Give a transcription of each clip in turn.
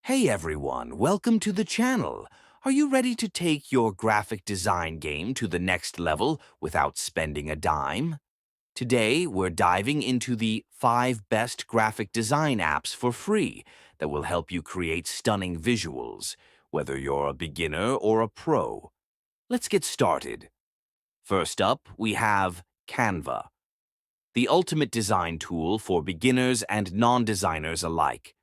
Hey everyone, welcome to the channel. Are you ready to take your graphic design game to the next level without spending a dime? Today, we're diving into the 5 best graphic design apps for free that will help you create stunning visuals, whether you're a beginner or a pro. Let's get started. First up, we have Canva, the ultimate design tool for beginners and non-designers alike.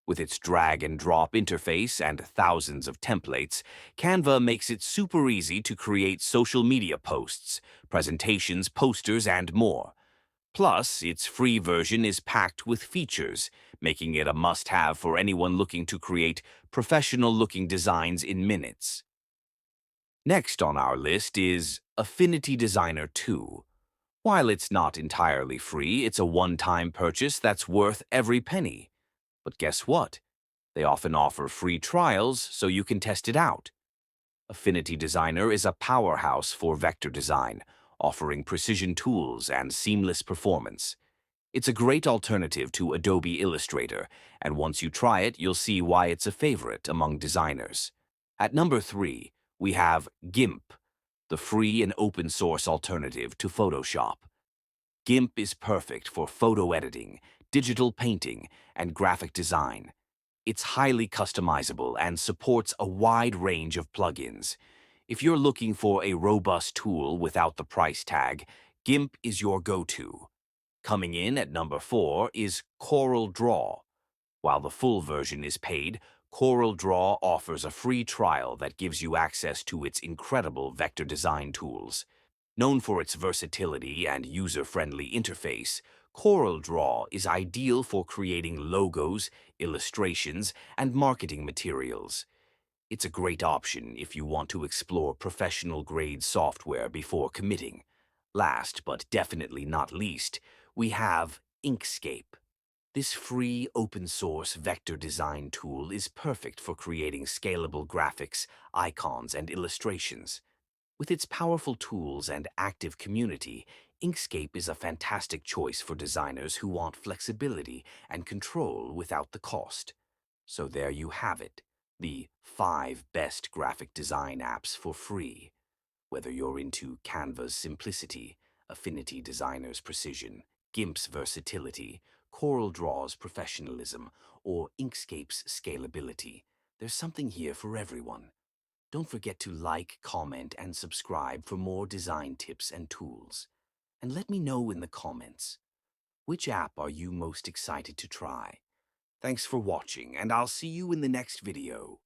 With its drag-and-drop interface and thousands of templates, Canva makes it super easy to create social media posts, presentations, posters, and more. Plus, its free version is packed with features, making it a must-have for anyone looking to create professional-looking designs in minutes. Next on our list is Affinity Designer 2. While it's not entirely free, it's a one-time purchase that's worth every penny. But guess what? They often offer free trials so you can test it out. Affinity Designer is a powerhouse for vector design, offering precision tools and seamless performance. It's a great alternative to Adobe Illustrator, and once you try it, you'll see why it's a favorite among designers. At number 3, we have Gimp, the free and open-source alternative to Photoshop. Gimp is perfect for photo editing, digital painting, and graphic design. It's highly customizable and supports a wide range of plugins. If you're looking for a robust tool without the price tag, Gimp is your go-to. Coming in at number 4 is CorelDRAW. While the full version is paid, CorelDRAW offers a free trial that gives you access to its incredible vector design tools. Known for its versatility and user-friendly interface, CorelDRAW is ideal for creating logos, illustrations, and marketing materials. It's a great option if you want to explore professional-grade software before committing. Last, but definitely not least, we have Inkscape. This free open-source vector design tool is perfect for creating scalable graphics, icons, and illustrations. With its powerful tools and active community, Inkscape is a fantastic choice for designers who want flexibility and control without the cost. So there you have it, the 5 best graphic design apps for free. Whether you're into Canva's simplicity, Affinity Designer's precision, Gimp's versatility, CorelDRAW's professionalism, or Inkscape's scalability, there's something here for everyone. Don't forget to like, comment, and subscribe for more design tips and tools. And let me know in the comments, which app are you most excited to try? Thanks for watching, and I'll see you in the next video.